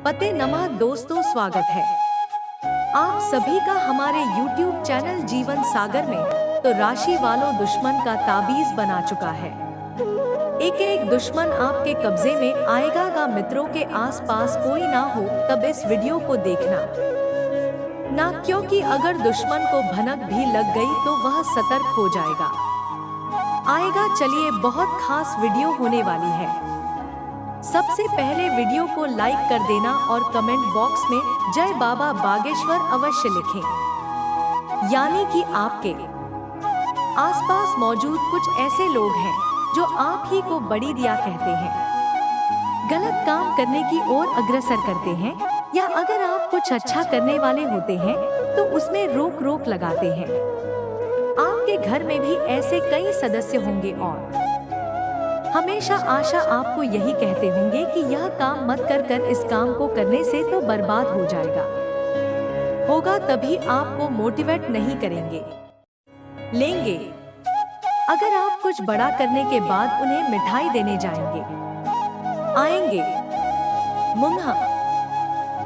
पते नमा दोस्तों, स्वागत है आप सभी का हमारे YouTube चैनल जीवन सागर में। तो राशि वालों, दुश्मन का ताबीज बना चुका है। एक एक दुश्मन आपके कब्जे में आएगा गा। मित्रों के आसपास कोई ना हो तब इस वीडियो को देखना ना, क्योंकि अगर दुश्मन को भनक भी लग गई तो वह सतर्क हो जाएगा आएगा। चलिए, बहुत खास वीडियो होने वाली है। सबसे पहले वीडियो को लाइक कर देना और कमेंट बॉक्स में जय बाबा बागेश्वर अवश्य लिखें। यानी कि आपके आसपास मौजूद कुछ ऐसे लोग हैं जो आप ही को बड़ी दिया कहते हैं, गलत काम करने की ओर अग्रसर करते हैं, या अगर आप कुछ अच्छा करने वाले होते हैं तो उसमें रोक लगाते हैं। आपके घर में भी ऐसे कई सदस्य होंगे और हमेशा आशा आपको यही कहते होंगे कि यह काम मत कर इस काम को करने से तो बर्बाद हो जाएगा होगा, तभी आपको मोटिवेट नहीं करेंगे लेंगे। अगर आप कुछ बड़ा करने के बाद उन्हें मिठाई देने आएंगे, मुंह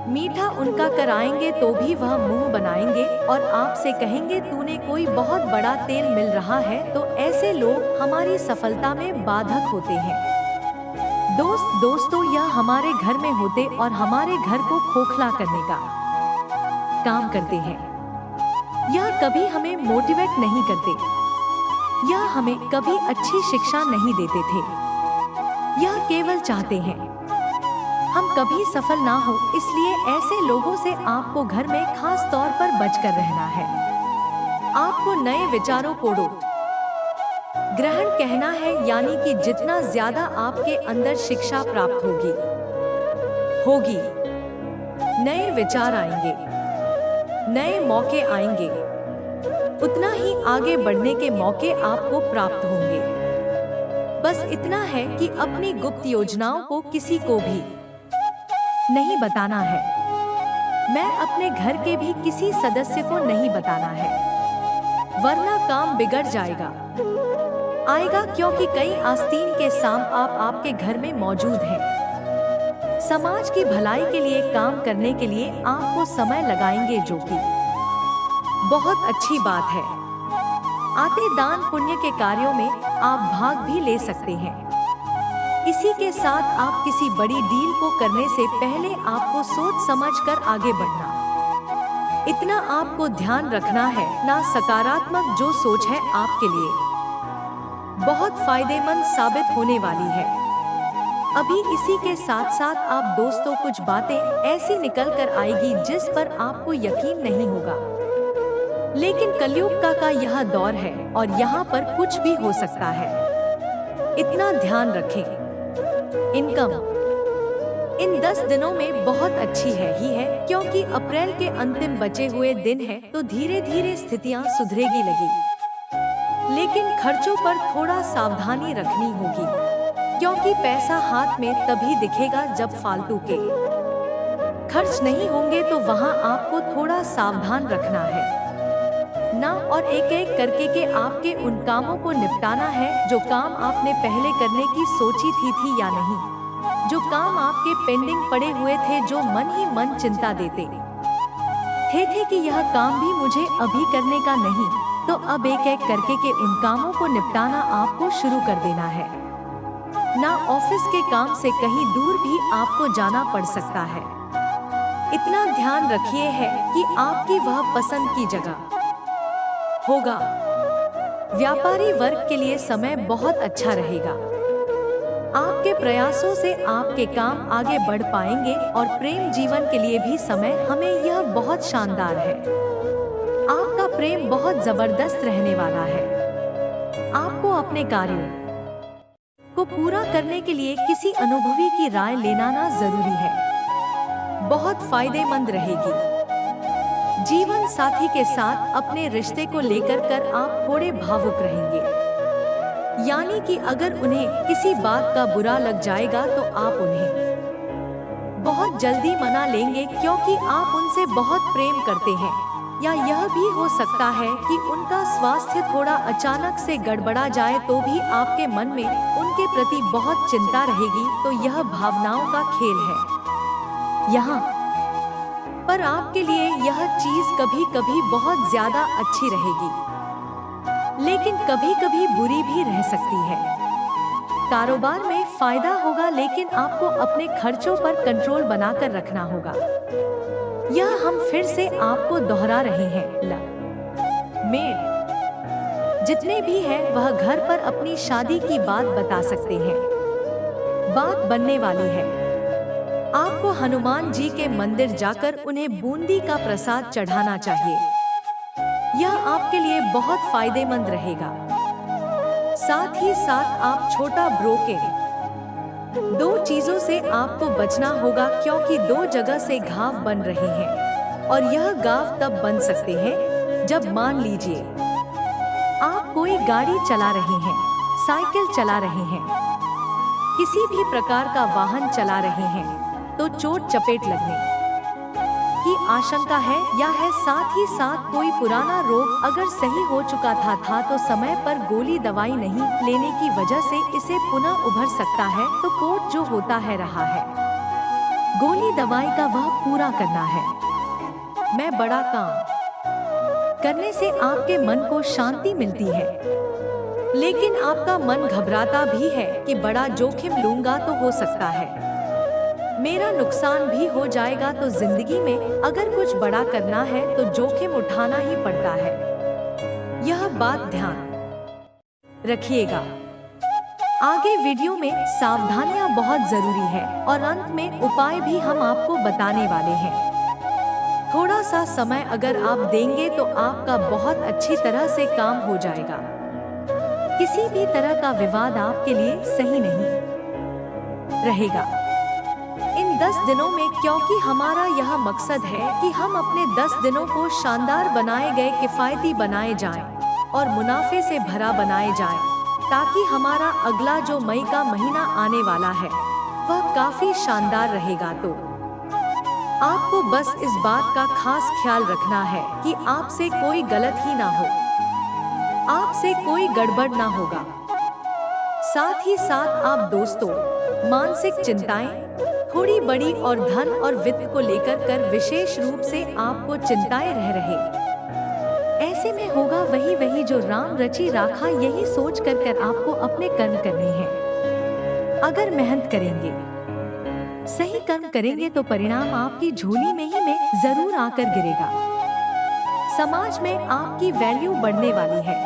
मीठा उनका कराएंगे तो भी वह मुंह बनाएंगे और आपसे कहेंगे तूने कोई बहुत बड़ा तेल मिल रहा है। तो ऐसे लोग हमारी सफलता में बाधक होते हैं। दोस्तों, यह हमारे घर में होते और हमारे घर को खोखला करने का काम करते हैं। यह कभी हमें मोटिवेट नहीं करते, यह हमें कभी अच्छी शिक्षा नहीं देते थे। यह केवल चाहते हैं हम कभी सफल ना हो, इसलिए ऐसे लोगों से आपको घर में खास तौर पर बचकर रहना है। आपको नए विचारों को ग्रहण कहना है, यानी कि जितना ज्यादा आपके अंदर शिक्षा प्राप्त होगी, नए विचार आएंगे, नए मौके आएंगे, उतना ही आगे बढ़ने के मौके आपको प्राप्त होंगे। बस इतना है कि अपनी गुप्त योजनाओं को किसी को भी नहीं बताना है। मैं अपने घर के भी किसी सदस्य को नहीं बताना है, वरना काम बिगड़ आएगा, क्योंकि कई आस्तीन के सांप आपके घर में मौजूद हैं। समाज की भलाई के लिए काम करने के लिए आपको समय लगाएंगे, जो कि बहुत अच्छी बात है। आते दान पुण्य के कार्यों में आप भाग भी ले सकते हैं। इसी के साथ आप किसी बड़ी डील को करने से पहले आपको सोच समझकर आगे बढ़ना, इतना आपको ध्यान रखना है ना। सकारात्मक जो सोच है आपके लिए बहुत फायदेमंद साबित होने वाली है। अभी इसी के साथ साथ आप दोस्तों कुछ बातें ऐसी निकल कर आएगी जिस पर आपको यकीन नहीं होगा, लेकिन कलयुग का यह दौर है और यहाँ पर कुछ भी हो सकता है। इतना ध्यान रखें। इनकम इन 10 दिनों में बहुत अच्छी ही है, क्योंकि अप्रैल के अंतिम बचे हुए दिन है तो धीरे धीरे स्थितियां सुधरेगी लगी। लेकिन खर्चों पर थोड़ा सावधानी रखनी होगी, क्योंकि पैसा हाथ में तभी दिखेगा जब फालतू के खर्च नहीं होंगे, तो वहां आपको थोड़ा सावधान रखना है ना। और एक एक करके के आपके उन कामों को निपटाना है जो काम आपने पहले करने की सोची थी या नहीं, जो काम आपके पेंडिंग पड़े हुए थे, जो मन ही मन चिंता देते थे कि यह काम भी मुझे अभी करने का नहीं, तो अब एक एक करके के उन कामों को निपटाना आपको शुरू कर देना है ना। ऑफिस के काम से कहीं दूर भी आपको जाना पड़ सकता है। इतना ध्यान रखिए है कि आपकी वह पसंद की जगह होगा। व्यापारी वर्ग के लिए समय बहुत अच्छा रहेगा। आपके प्रयासों से आपके काम आगे बढ़ पाएंगे और प्रेम जीवन के लिए भी समय हमें यह बहुत शानदार है। आपका प्रेम बहुत जबरदस्त रहने वाला है। आपको अपने कार्यों को पूरा करने के लिए किसी अनुभवी की राय लेना ना जरूरी है, बहुत फायदेमंद रहेगी। जीवन साथी के साथ अपने रिश्ते को लेकर आप थोड़े भावुक रहेंगे, यानी कि अगर उन्हें किसी बात का बुरा लग जाएगा तो आप उन्हें बहुत जल्दी मना लेंगे, क्योंकि आप उनसे बहुत प्रेम करते हैं। या यह भी हो सकता है कि उनका स्वास्थ्य थोड़ा अचानक से गड़बड़ा जाए, तो भी आपके मन में उनके प्रति बहुत चिंता रहेगी। तो यह भावनाओं का खेल है, यहाँ पर आपके लिए यह चीज कभी कभी बहुत ज्यादा अच्छी रहेगी, लेकिन कभी कभी बुरी भी रह सकती है। कारोबार में फायदा होगा, लेकिन आपको अपने खर्चों पर कंट्रोल बनाकर रखना होगा। यह हम फिर से आपको दोहरा रहे हैं। मेड जितने भी हैं वह घर पर अपनी शादी की बात बता सकते हैं। बात बनने वाली है। आपको हनुमान जी के मंदिर जाकर उन्हें बूंदी का प्रसाद चढ़ाना चाहिए। यह आपके लिए बहुत फायदेमंद रहेगा। साथ ही साथ आप छोटा ब्रोकेड, दो चीजों से आपको बचना होगा, क्योंकि दो जगह से घाव बन रहे हैं और यह घाव तब बन सकते हैं जब मान लीजिए आप कोई गाड़ी चला रहे हैं, साइकिल चला रहे हैं, किसी भी प्रकार का वाहन चला रहे हैं, तो चोट चपेट लगने की आशंका है या है। साथ ही साथ कोई पुराना रोग अगर सही हो चुका था तो समय पर गोली दवाई नहीं लेने की वजह से इसे पुनः उभर सकता है, तो कोर्ट जो होता है रहा है गोली दवाई का वह पूरा करना है। मैं बड़ा काम करने से आपके मन को शांति मिलती है, लेकिन आपका मन घबराता भी है कि बड़ा जोखिम लूंगा तो हो सकता है मेरा नुकसान भी हो जाएगा। तो जिंदगी में अगर कुछ बड़ा करना है तो जोखिम उठाना ही पड़ता है। यह बात ध्यान रखिएगा। आगे वीडियो में सावधानियां बहुत जरूरी है और अंत में उपाय भी हम आपको बताने वाले हैं। थोड़ा सा समय अगर आप देंगे तो आपका बहुत अच्छी तरह से काम हो जाएगा। किसी भी तरह का विवाद आपके लिए सही नहीं रहेगा इन 10 दिनों में, क्योंकि हमारा यह मकसद है कि हम अपने 10 दिनों को शानदार बनाए गए, किफायती बनाए जाएं और मुनाफे से भरा बनाए जाएं, ताकि हमारा अगला जो मई का महीना आने वाला है वह काफी शानदार रहेगा। तो आपको बस इस बात का खास ख्याल रखना है कि आपसे कोई गलत ही ना हो, आपसे कोई गड़बड़ ना होगा। साथ ही साथ आप दोस्तों मानसिक चिंताएं थोड़ी बड़ी और धन और वित्त को लेकर विशेष रूप से आपको चिंताएं रह रहे। ऐसे में होगा वही जो राम रची राखा, यही सोच कर आपको अपने कर्म करने हैं। अगर मेहनत करेंगे, सही कर्म करेंगे तो परिणाम आपकी झोली में ही में जरूर आकर गिरेगा। समाज में आपकी वैल्यू बढ़ने वाली है।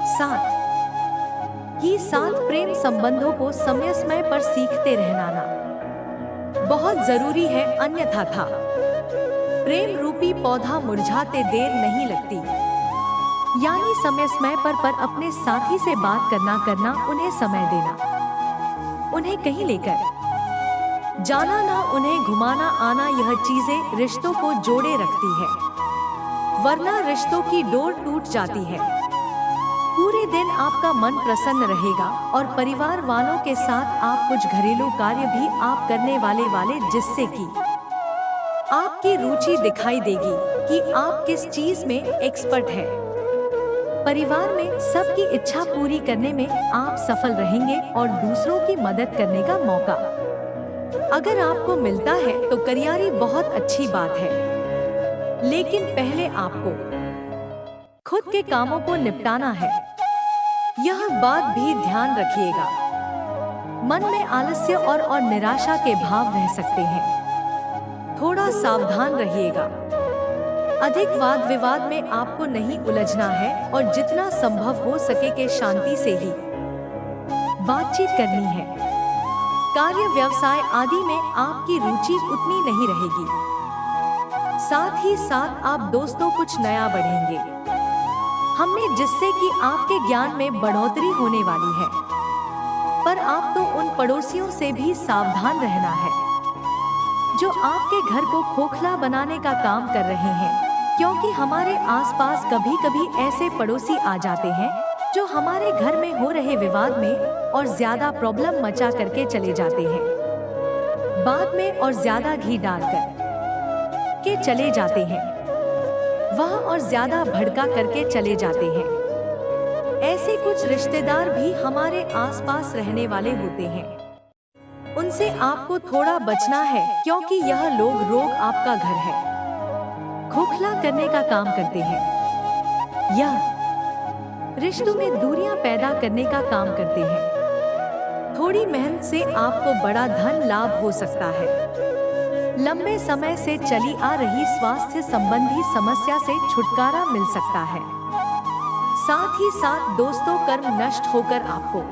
साथ ही साथ प्रेम संबंधों को समय पर सीखते रहना बहुत जरूरी है, अन्यथा प्रेम रूपी पौधा मुरझाते देर नहीं लगती। यानी समय पर अपने साथी से बात करना, उन्हें समय देना, उन्हें कहीं लेकर जाना ना, उन्हें घुमाना आना, यह चीजें रिश्तों को जोड़े रखती है, वरना रिश्तों की डोर टूट जाती है। पूरे दिन आपका मन प्रसन्न रहेगा और परिवार वालों के साथ आप कुछ घरेलू कार्य भी आप करने वाले जिससे कि आपकी रुचि दिखाई देगी कि आप किस चीज में एक्सपर्ट है। परिवार में सबकी इच्छा पूरी करने में आप सफल रहेंगे और दूसरों की मदद करने का मौका अगर आपको मिलता है तो करियारी बहुत अच्छी बात है, लेकिन पहले आपको खुद के कामों को निपटाना है। यह बात भी ध्यान रखिएगा। मन में आलस्य और निराशा के भाव रह सकते हैं, थोड़ा सावधान रहिएगा। अधिक वाद विवाद में आपको नहीं उलझना है और जितना संभव हो सके के शांति से ही बातचीत करनी है। कार्य व्यवसाय आदि में आपकी रुचि उतनी नहीं रहेगी। साथ ही साथ आप दोस्तों कुछ नया बढ़ेंगे हमने, जिससे कि आपके ज्ञान में बढ़ोतरी होने वाली है। पर आप तो उन पड़ोसियों से भी सावधान रहना है जो आपके घर को खोखला बनाने का काम कर रहे हैं, क्योंकि हमारे आसपास कभी कभी ऐसे पड़ोसी आ जाते हैं जो हमारे घर में हो रहे विवाद में और ज्यादा प्रॉब्लम मचा करके चले जाते हैं, बाद में और ज्यादा घी डालकर के चले जाते हैं, वह और ज्यादा भड़का करके चले जाते हैं। ऐसे कुछ रिश्तेदार भी हमारे आसपास रहने वाले होते हैं। उनसे आपको थोड़ा बचना है, क्योंकि यह रोग आपका घर है, खोखला करने का काम करते हैं। यह रिश्तों में दूरियां पैदा करने का काम करते हैं। थोड़ी मेहनत से आपको बड़ा धन लाभ हो सकता है। लंबे समय से चली आ रही स्वास्थ्य संबंधी समस्या से छुटकारा मिल सकता है। साथ ही साथ दोस्तों, कर्म नष्ट होकर आपको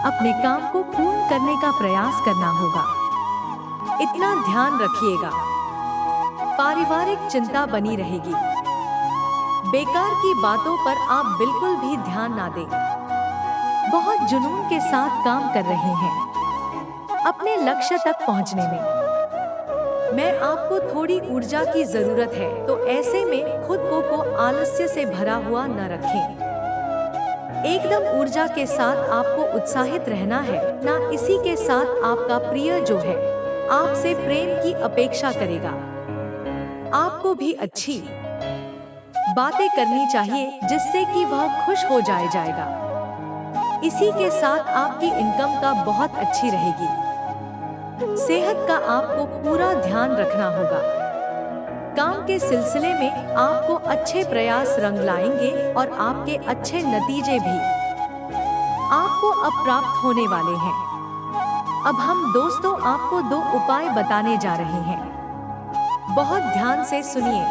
अपने काम को पूर्ण करने का प्रयास करना होगा। इतना ध्यान रखिएगा। पारिवारिक चिंता बनी रहेगी। बेकार की बातों पर आप बिल्कुल भी ध्यान ना दें। बहुत जुनून के साथ काम कर रहे हैं अपने लक्ष्य तक पहुंचने में आपको थोड़ी ऊर्जा की जरूरत है, तो ऐसे में खुद को आलस्य से भरा हुआ न रखें। एकदम ऊर्जा के साथ आपको उत्साहित रहना है। ना इसी के साथ आपका प्रिय जो है आपसे प्रेम की अपेक्षा करेगा। आपको भी अच्छी बातें करनी चाहिए जिससे कि वह खुश हो जाएगा। इसी के साथ आपकी इनकम का बहुत अच्छी रहेगी। सेहत का आपको पूरा ध्यान रखना होगा। काम के सिलसिले में आपको अच्छे प्रयास रंग लाएंगे और आपके अच्छे नतीजे भी आपको अब प्राप्त होने वाले हैं। अब हम दोस्तों आपको 2 उपाय बताने जा रहे हैं। बहुत ध्यान से सुनिए।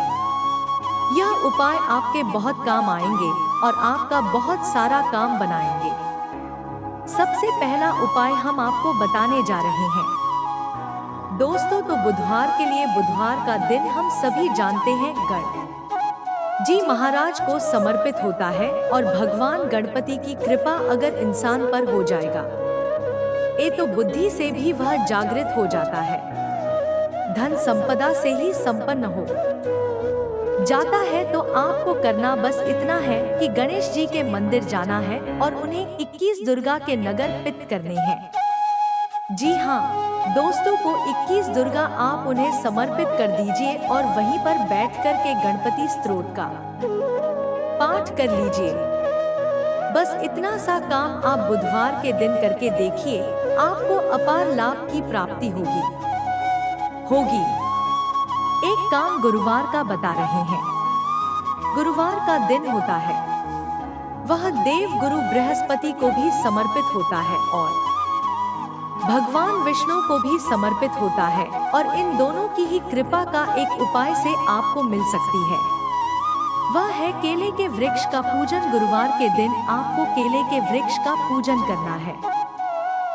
यह उपाय आपके बहुत काम आएंगे और आपका बहुत सारा काम बनाएंगे। सबसे पहला उपाय हम आपको बताने जा रहे हैं दोस्तों, तो बुधवार के लिए, बुधवार का दिन हम सभी जानते हैं गणपति जी महाराज को समर्पित होता है और भगवान गणपति की कृपा अगर इंसान पर हो जाएगा तो बुद्धि से भी वह जागृत हो जाता है, धन संपदा से ही संपन्न हो जाता है। तो आपको करना बस इतना है कि गणेश जी के मंदिर जाना है और उन्हें 21 दुर्गा के नगर पित करने हैं। जी हाँ दोस्तों, को 21 दुर्गा आप उन्हें समर्पित कर दीजिए और वहीं पर बैठकर के गणपति स्तोत्र का पाठ कर लीजिए। बस इतना सा काम आप बुधवार के दिन करके देखिए, आपको अपार लाभ की प्राप्ति होगी। एक काम गुरुवार का बता रहे हैं। गुरुवार का दिन होता है, वह देव गुरु बृहस्पति को भी समर्पित होता है और भगवान विष्णु को भी समर्पित होता है, और इन दोनों की ही कृपा का एक उपाय से आपको मिल सकती है। वह है केले के वृक्ष का पूजन। गुरुवार के दिन आपको केले के वृक्ष का पूजन करना है,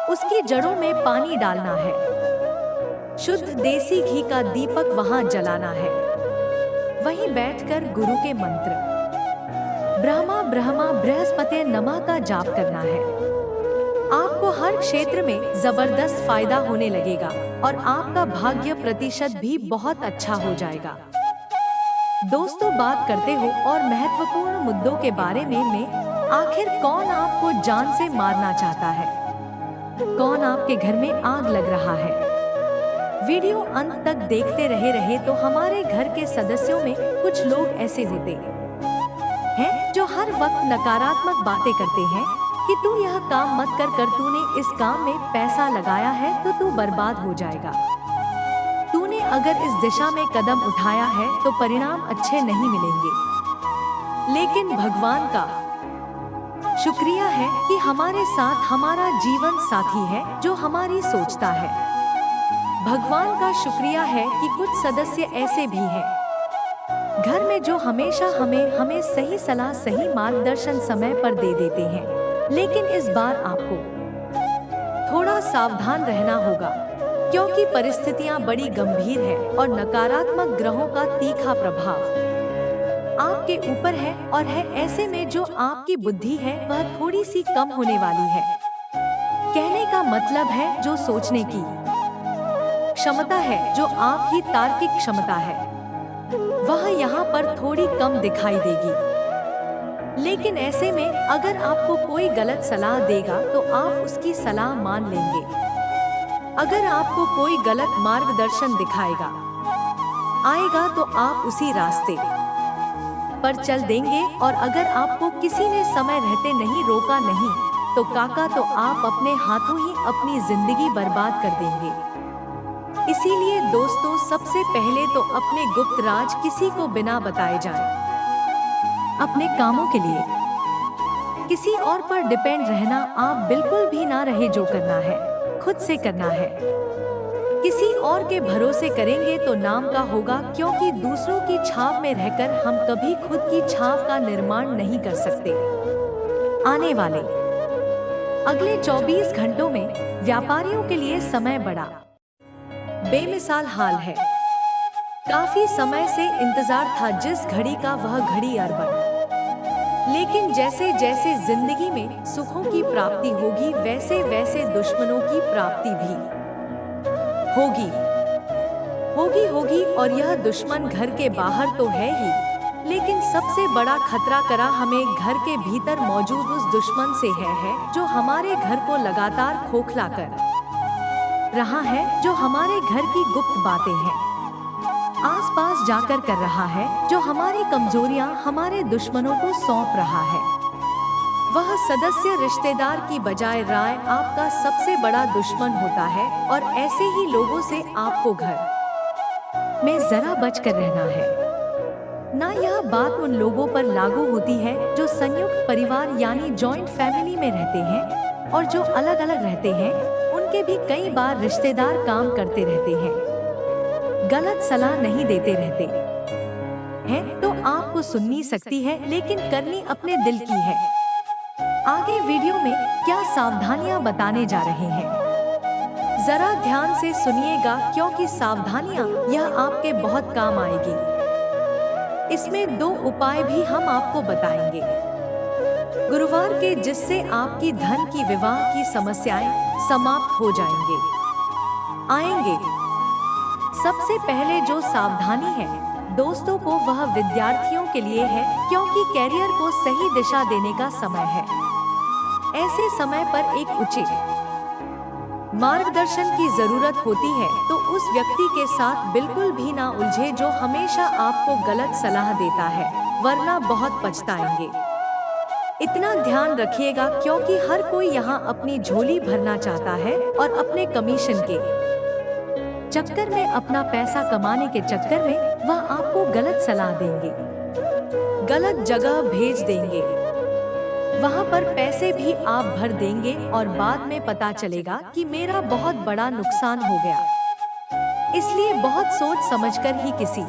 उसकी जड़ों में पानी डालना है, शुद्ध देसी घी का दीपक वहां जलाना है, वहीं बैठकर गुरु के मंत्र ब्रह्मा ब्रह्मा बृहस्पति नमः का जाप करना है। आपको हर क्षेत्र में जबरदस्त फायदा होने लगेगा और आपका भाग्य प्रतिशत भी बहुत अच्छा हो जाएगा। दोस्तों, बात करते हो और महत्वपूर्ण मुद्दों के बारे में आखिर कौन आपको जान से मारना चाहता है, कौन आपके घर में आग लग रहा है। वीडियो अंत तक देखते रहे तो हमारे घर के सदस्यों में कुछ लोग ऐसे होते हैं जो हर वक्त नकारात्मक बातें करते हैं कि तू यह काम मत कर, तूने इस काम में पैसा लगाया है तो तू बर्बाद हो जाएगा, तूने अगर इस दिशा में कदम उठाया है तो परिणाम अच्छे नहीं मिलेंगे। लेकिन भगवान का शुक्रिया है कि हमारे साथ हमारा जीवन साथी है जो हमारी सोचता है। भगवान का शुक्रिया है कि कुछ सदस्य ऐसे भी हैं घर में जो हमेशा हमें सही सलाह, सही मार्गदर्शन समय पर दे देते हैं। लेकिन इस बार आपको थोड़ा सावधान रहना होगा, क्योंकि परिस्थितियां बड़ी गंभीर है और नकारात्मक ग्रहों का तीखा प्रभाव आपके ऊपर है और है। ऐसे में जो आपकी बुद्धि है वह थोड़ी सी कम होने वाली है। कहने का मतलब है जो सोचने की क्षमता है, जो आपकी तार्किक क्षमता है, वह यहाँ पर थोड़ी कम दिखाई देगी। लेकिन ऐसे में अगर आपको कोई गलत सलाह देगा तो आप उसकी सलाह मान लेंगे। अगर आपको कोई गलत मार्गदर्शन आएगा तो आप उसी रास्ते पर चल देंगे। और अगर आपको किसी ने समय रहते नहीं रोका, नहीं तो काका तो आप अपने हाथों ही अपनी जिंदगी बर्बाद कर देंगे। इसीलिए दोस्तों, सबसे पहले तो अपने गुप्त राज किसी को बिना बताए जाए। अपने कामों के लिए किसी और पर डिपेंड रहना आप बिल्कुल भी ना रहे। जो करना है खुद से करना है। किसी और के भरोसे करेंगे तो नाम का होगा, क्योंकि दूसरों की छाप में रहकर हम कभी खुद की छाप का निर्माण नहीं कर सकते। आने वाले अगले 24 घंटों में व्यापारियों के लिए समय बड़ा बेमिसाल हाल है। काफी समय से इंतजार था जिस घड़ी का, वह घड़ी अरबन। लेकिन जैसे जैसे जिंदगी में सुखों की प्राप्ति होगी, वैसे वैसे दुश्मनों की प्राप्ति भी होगी होगी। और यह दुश्मन घर के बाहर तो है ही, लेकिन सबसे बड़ा खतरा करा हमें घर के भीतर मौजूद उस दुश्मन से है जो हमारे घर को लगातार खोखला कर रहा है, जो हमारे घर की गुप्त बातें हैं आसपास जाकर कर रहा है, जो हमारी कमजोरियां हमारे दुश्मनों को सौंप रहा है। वह सदस्य रिश्तेदार की बजाय राय आपका सबसे बड़ा दुश्मन होता है, और ऐसे ही लोगों से आपको घर में जरा बचकर रहना है। ना यह बात उन लोगों पर लागू होती है जो संयुक्त परिवार यानी जॉइंट फैमिली में रहते हैं, और जो अलग अलग रहते हैं उनके भी कई बार रिश्तेदार काम करते रहते हैं, गलत सलाह नहीं देते रहते हैं तो आपको सुननी सकती है, लेकिन करनी अपने दिल की है। आगे वीडियो में क्या सावधानियां बताने जा रहे हैं, जरा ध्यान से सुनिएगा, क्योंकि सावधानियां यह आपके बहुत काम आएगी। इसमें 2 उपाय भी हम आपको बताएंगे गुरुवार के, जिससे आपकी धन की विवाह की समस्याएं समाप्त हो आएंगे। सबसे पहले जो सावधानी है दोस्तों को, वह विद्यार्थियों के लिए है, क्योंकि कैरियर को सही दिशा देने का समय है। ऐसे समय पर एक उचित मार्गदर्शन की जरूरत होती है, तो उस व्यक्ति के साथ बिल्कुल भी ना उलझे जो हमेशा आपको गलत सलाह देता है, वरना बहुत पछताएंगे। इतना ध्यान रखिएगा, क्योंकि हर कोई यहाँ अपनी झोली भरना चाहता है और अपने कमीशन के चक्कर में, अपना पैसा कमाने के चक्कर में वह आपको गलत सलाह देंगे, गलत जगह भेज देंगे। वहाँ पर पैसे भी आप भर देंगे और बाद में पता चलेगा कि मेरा बहुत बड़ा नुकसान हो गया। इसलिए बहुत सोच समझकर ही किसी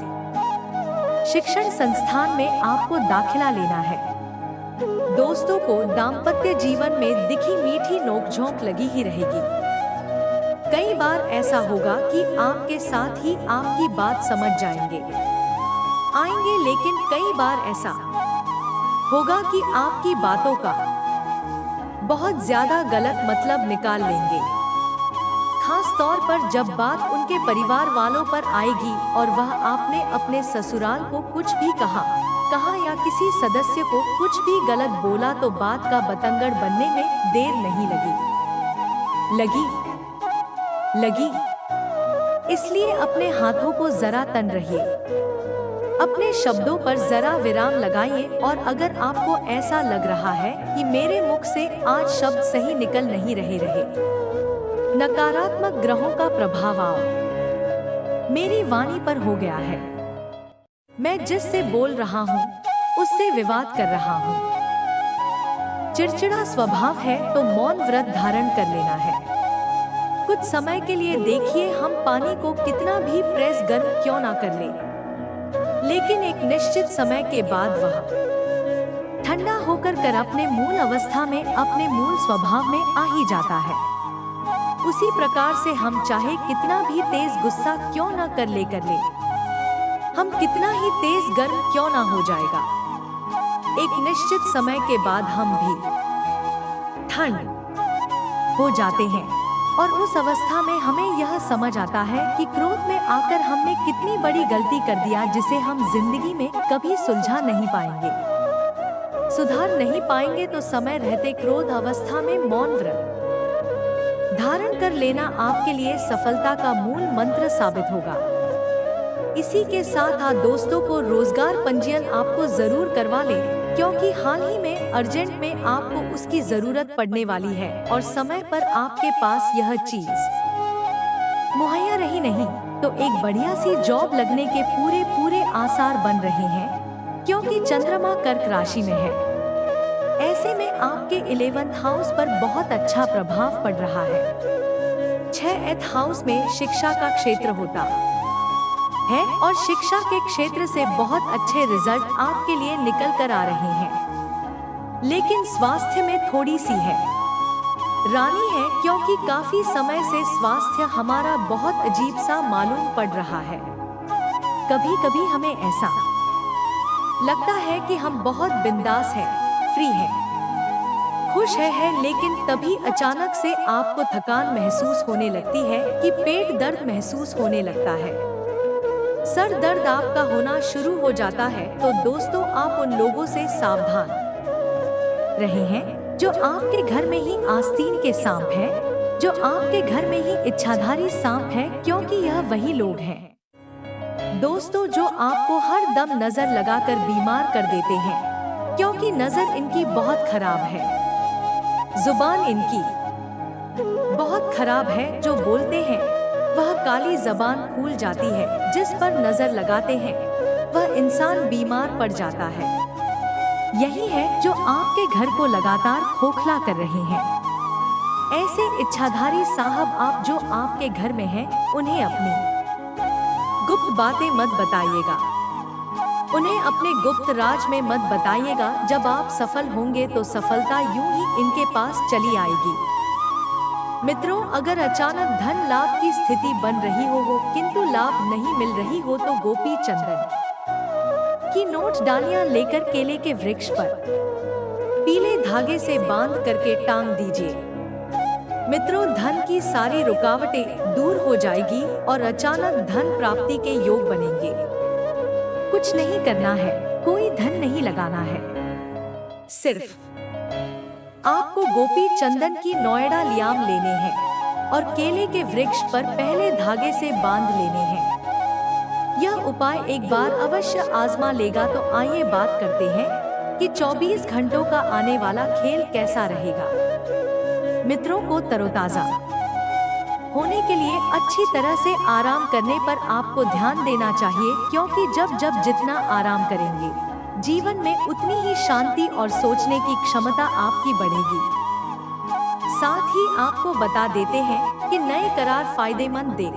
शिक्षण संस्थान में आपको दाखिला लेना है। दोस्तों को दाम्पत्य जीवन में दिखी मीठी नोकझोंक लगी ही रहेगी। कई बार ऐसा होगा कि आपके साथ ही आपकी बात समझ आएंगे, लेकिन कई बार ऐसा होगा कि आपकी बातों का बहुत ज्यादा गलत मतलब निकाल लेंगे, खास तौर पर जब बात उनके परिवार वालों पर आएगी और वह आपने अपने ससुराल को कुछ भी कहा या किसी सदस्य को कुछ भी गलत बोला, तो बात का बतंगड़ बनने में देर नहीं लगी। इसलिए अपने हाथों को जरा तन रहिए, अपने शब्दों पर जरा विराम लगाइए, और अगर आपको ऐसा लग रहा है कि मेरे मुख से आज शब्द सही निकल नहीं रहे, नकारात्मक ग्रहों का प्रभाव मेरी वाणी पर हो गया है, मैं जिससे बोल रहा हूँ उससे विवाद कर रहा हूँ, चिड़चिड़ा स्वभाव है, तो मौन व्रत धारण कर लेना है। कुछ समय के लिए देखिए, हम पानी को कितना भी प्रेस गर्म क्यों ना कर ले, लेकिन एक निश्चित समय के बाद वह ठंडा होकर अपने मूल अवस्था में, अपने मूल स्वभाव में आ ही जाता है। उसी प्रकार से हम चाहे कितना भी तेज गुस्सा क्यों ना कर ले, हम कितना ही तेज गर्म क्यों ना हो जाएगा, एक निश्चित समय के बाद हम भी ठंड हो जाते हैं, और उस अवस्था में हमें यह समझ आता है कि क्रोध में आकर हमने कितनी बड़ी गलती कर दिया, जिसे हम जिंदगी में कभी सुलझा नहीं पाएंगे, सुधार नहीं पाएंगे। तो समय रहते क्रोध अवस्था में मौन व्रत धारण कर लेना आपके लिए सफलता का मूल मंत्र साबित होगा। इसी के साथ दोस्तों को रोजगार पंजीयन आपको जरूर करवा ले। क्योंकि हाल ही में अर्जेंट में आपको उसकी जरूरत पड़ने वाली है और समय पर आपके पास यह चीज मुहैया रही नहीं, तो एक बढ़िया सी जॉब लगने के पूरे आसार बन रहे हैं, क्योंकि चंद्रमा कर्क राशि में है। ऐसे में आपके 11th हाउस पर बहुत अच्छा प्रभाव पड़ रहा है। 6th हाउस में शिक्षा का क्षेत्र होता है और शिक्षा के क्षेत्र से बहुत अच्छे रिजल्ट आपके लिए निकल कर आ रहे हैं, लेकिन स्वास्थ्य में थोड़ी सी है रानी है, क्योंकि काफी समय से स्वास्थ्य हमारा बहुत अजीब सा मालूम पड़ रहा है। कभी कभी हमें ऐसा लगता है कि हम बहुत बिंदास हैं, फ्री हैं, खुश है, लेकिन तभी अचानक से आपको थकान महसूस होने लगती है कि पेट दर्द महसूस होने लगता है, सर दर्द आपका होना शुरू हो जाता है। तो दोस्तों, आप उन लोगों से सावधान रहे हैं जो आपके घर में ही आस्तीन के सांप हैं, जो आपके घर में ही इच्छाधारी सांप हैं, क्योंकि यह वही लोग हैं दोस्तों जो आपको हर दम नजर लगाकर बीमार कर देते हैं, क्योंकि नजर इनकी बहुत खराब है, जुबान इनकी बहुत खराब है, जो बोलते हैं वह काली जबान फूल जाती है, जिस पर नजर लगाते हैं वह इंसान बीमार पड़ जाता है। यही है जो आपके घर को लगातार खोखला कर रहे हैं। ऐसे इच्छाधारी साहब आप जो आपके घर में हैं, उन्हें अपनी गुप्त बातें मत बताइएगा, उन्हें अपने गुप्त राज में मत बताइएगा। जब आप सफल होंगे तो सफलता यूं ही इनके पास चली आएगी। मित्रों, अगर अचानक धन लाभ की स्थिति बन रही हो किंतु लाभ नहीं मिल रही हो, तो गोपी चंदन की नोट डालियां लेकर केले के वृक्ष पर पीले धागे से बांध करके टांग दीजिए। मित्रों, धन की सारी रुकावटें दूर हो जाएगी और अचानक धन प्राप्ति के योग बनेंगे। कुछ नहीं करना है, कोई धन नहीं लगाना है, सिर्फ आपको गोपी चंदन की नोएडा लियाम लेने हैं और केले के वृक्ष पर पहले धागे से बांध लेने हैं। यह उपाय एक बार अवश्य आजमा लेगा। तो आइए बात करते हैं कि 24 घंटों का आने वाला खेल कैसा रहेगा। मित्रों को तरोताजा होने के लिए अच्छी तरह से आराम करने पर आपको ध्यान देना चाहिए, क्योंकि जब जितना आराम करेंगे जीवन में उतनी ही शांति और सोचने की क्षमता आपकी बढ़ेगी। साथ ही आपको बता देते हैं कि नए करार फायदेमंद देख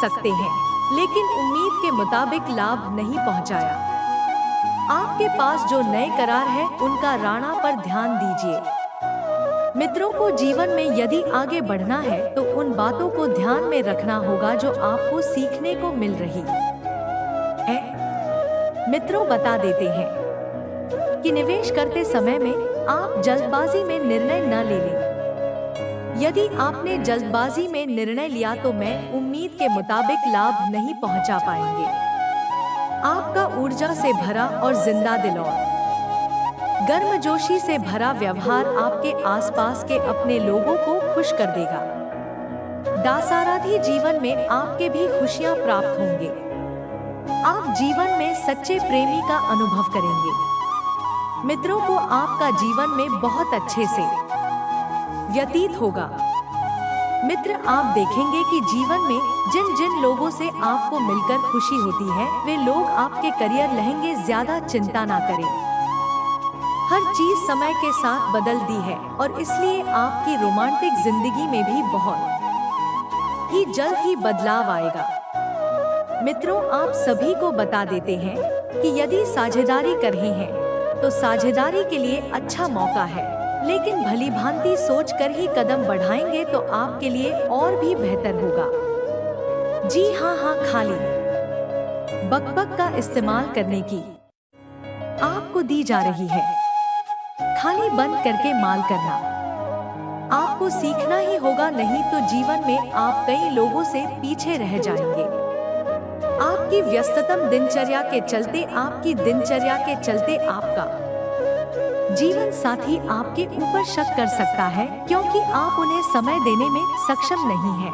सकते हैं, लेकिन उम्मीद के मुताबिक लाभ नहीं पहुंचाया। आपके पास जो नए करार है उनका राणा पर ध्यान दीजिए। मित्रों को जीवन में यदि आगे बढ़ना है तो उन बातों को ध्यान में रखना होगा जो आपको सीखने को मिल रही है। मित्रों, बता देते हैं कि निवेश करते समय में आप जल्दबाजी में निर्णय न ले लें। यदि आपने जल्दबाजी में निर्णय लिया तो मैं उम्मीद के मुताबिक लाभ नहीं पहुंचा पाएंगे। आपका ऊर्जा से भरा और जिंदा दिल और गर्मजोशी से भरा व्यवहार आपके आसपास के अपने लोगों को खुश कर देगा। दासाराधी जीवन में आपके भी खुशियां प्राप्त होंगे। आप जीवन में सच्चे प्रेमी का अनुभव करेंगे। मित्रों को आपका जीवन में बहुत अच्छे से व्यतीत होगा। मित्र, आप देखेंगे कि जीवन में जिन जिन लोगों से आपको मिलकर खुशी होती है वे लोग आपके करियर लहेंगे। ज्यादा चिंता ना करें, हर चीज समय के साथ बदल दी है और इसलिए आपकी रोमांटिक जिंदगी में भी बहुत ही जल्द ही बदलाव आएगा। मित्रों, आप सभी को बता देते हैं कि यदि साझेदारी कर रहे हैं तो साझेदारी के लिए अच्छा मौका है, लेकिन भली भांति सोच कर ही कदम बढ़ाएंगे तो आपके लिए और भी बेहतर होगा। जी हाँ, खाली बकबक का इस्तेमाल करने की आपको दी जा रही है। खाली बंद करके माल करना आपको सीखना ही होगा, नहीं तो जीवन में आप कई लोगों से पीछे रह जाएंगे। आपकी व्यस्ततम दिनचर्या के चलते आपका जीवन साथी आपके ऊपर शक कर सकता है, क्योंकि आप उन्हें समय देने में सक्षम नहीं हैं।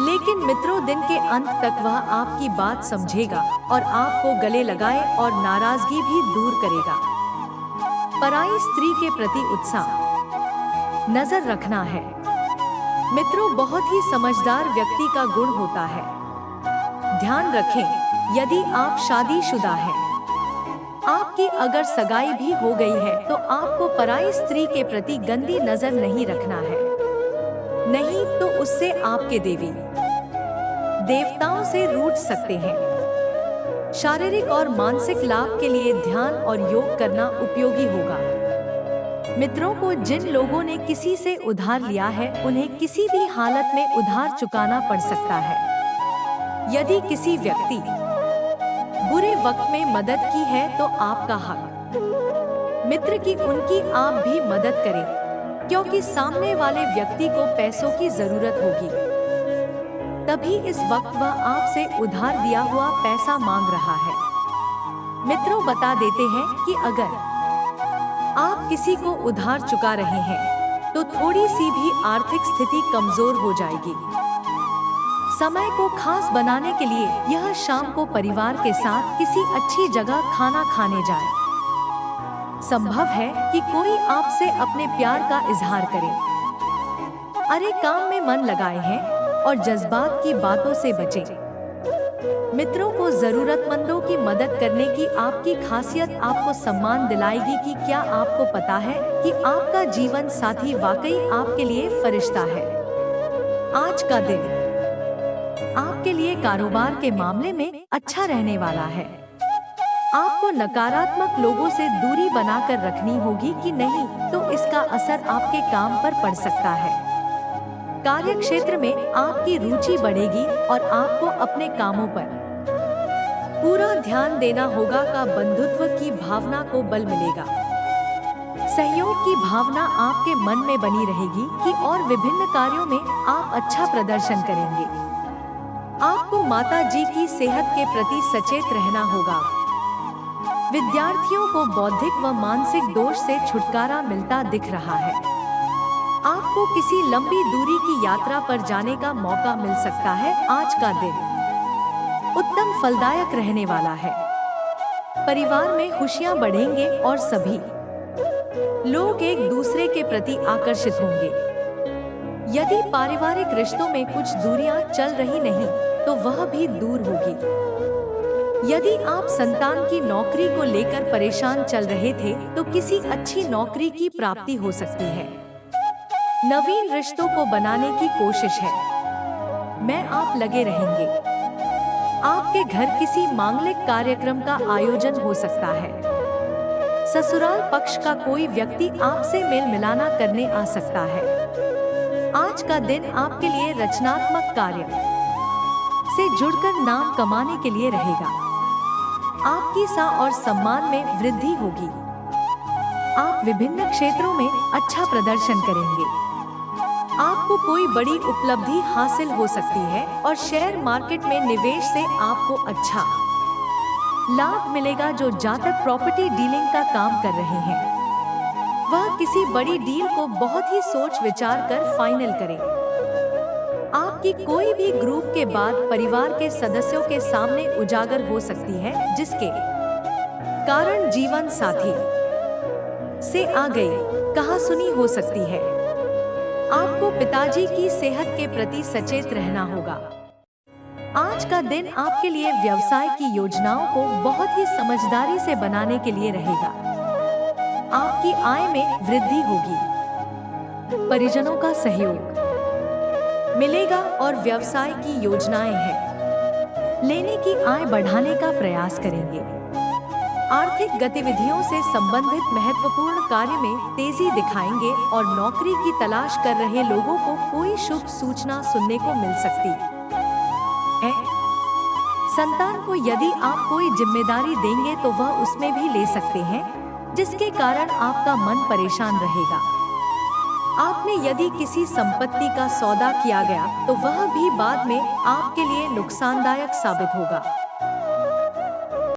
लेकिन मित्रों, दिन के अंत तक वह आपकी बात समझेगा और आपको गले लगाए और नाराजगी भी दूर करेगा। पराई स्त्री के प्रति उत्साह नजर रखना है। मित्रों, बहुत ही समझदार व्यक्ति का गुण होता है। ध्यान रखें, यदि आप शादीशुदा हैं, आपकी अगर सगाई भी हो गई है तो आपको पराई स्त्री के प्रति गंदी नजर नहीं रखना है। नहीं तो उससे आपके देवी देवताओं से रूठ सकते हैं। शारीरिक और मानसिक लाभ के लिए ध्यान और योग करना उपयोगी होगा। मित्रों को जिन लोगों ने किसी से उधार लिया है उन्हें किसी भी हालत में उधार चुकाना पड़ सकता है। यदि किसी व्यक्ति बुरे वक्त में मदद की है तो आपका हक मित्र की उनकी आप भी मदद करें, क्योंकि सामने वाले व्यक्ति को पैसों की जरूरत होगी। तभी इस वक्त वह आपसे उधार दिया हुआ पैसा मांग रहा है। मित्रों, बता देते हैं कि अगर आप किसी को उधार चुका रहे हैं तो थोड़ी सी भी आर्थिक स्थिति कमजोर हो जाएगी। समय को खास बनाने के लिए यह शाम को परिवार के साथ किसी अच्छी जगह खाना खाने जाएं। संभव है कि कोई आपसे अपने प्यार का इजहार करे। अरे, काम में मन लगाए हैं और जज्बात की बातों से बचें। मित्रों को जरूरतमंदों की मदद करने की आपकी खासियत आपको सम्मान दिलाएगी कि क्या आपको पता है कि आपका जीवन साथी वाकई आपके लिए फरिश्ता है। आज का दिन आपके लिए कारोबार के मामले में अच्छा रहने वाला है। आपको नकारात्मक लोगों से दूरी बनाकर रखनी होगी कि नहीं तो इसका असर आपके काम पर पड़ सकता है। कार्य क्षेत्र में आपकी रुचि बढ़ेगी और आपको अपने कामों पर पूरा ध्यान देना होगा। का बंधुत्व की भावना को बल मिलेगा। सहयोग की भावना आपके मन में बनी रहेगी कि और विभिन्न कार्यों में आप अच्छा प्रदर्शन करेंगे। आपको माता जी की सेहत के प्रति सचेत रहना होगा। विद्यार्थियों को बौद्धिक व मानसिक दोष से छुटकारा मिलता दिख रहा है। आपको किसी लंबी दूरी की यात्रा पर जाने का मौका मिल सकता है। आज का दिन उत्तम फलदायक रहने वाला है। परिवार में खुशियां बढ़ेंगे और सभी लोग एक दूसरे के प्रति आकर्षित होंगे। यदि पारिवारिक रिश्तों में कुछ दूरियां चल रही नहीं तो वह भी दूर होगी। यदि आप संतान की नौकरी को लेकर परेशान चल रहे थे तो किसी अच्छी नौकरी की प्राप्ति हो सकती है। नवीन रिश्तों को बनाने की कोशिश है। मैं आप लगे रहेंगे। आपके घर किसी मांगलिक कार्यक्रम का आयोजन हो सकता है। ससुराल पक्ष का कोई व्यक्ति आपसे मेल मिलाना करने आ सकता है। आज का दिन आपके लिए रचनात्मक कार्य से जुड़कर नाम कमाने के लिए रहेगा। आपकी सा और सम्मान में वृद्धि होगी। आप विभिन्न क्षेत्रों में अच्छा प्रदर्शन करेंगे। आपको कोई बड़ी उपलब्धि हासिल हो सकती है और शेयर मार्केट में निवेश से आपको अच्छा लाभ मिलेगा। जो जातक प्रॉपर्टी डीलिंग का काम कर रहे हैं वह किसी बड़ी डील को बहुत ही सोच विचार कर फाइनल करें। आपकी कोई भी ग्रुप के बाद परिवार के सदस्यों के सामने उजागर हो सकती है, जिसके कारण जीवन साथी से आ गई कहासुनी हो सकती है। आपको पिताजी की सेहत के प्रति सचेत रहना होगा। आज का दिन आपके लिए व्यवसाय की योजनाओं को बहुत ही समझदारी से बनाने के लिए रहेगा। आपकी आय में वृद्धि होगी। परिजनों का सहयोग मिलेगा और व्यवसाय की योजनाएं हैं लेने की आय बढ़ाने का प्रयास करेंगे। आर्थिक गतिविधियों से संबंधित महत्वपूर्ण कार्य में तेजी दिखाएंगे और नौकरी की तलाश कर रहे लोगों को कोई शुभ सूचना सुनने को मिल सकती है। संतान को यदि आप कोई जिम्मेदारी देंगे तो वह उसमें भी ले सकते हैं, जिसके कारण आपका मन परेशान रहेगा। आपने यदि किसी संपत्ति का सौदा किया गया तो वह भी बाद में आपके लिए नुकसानदायक साबित होगा।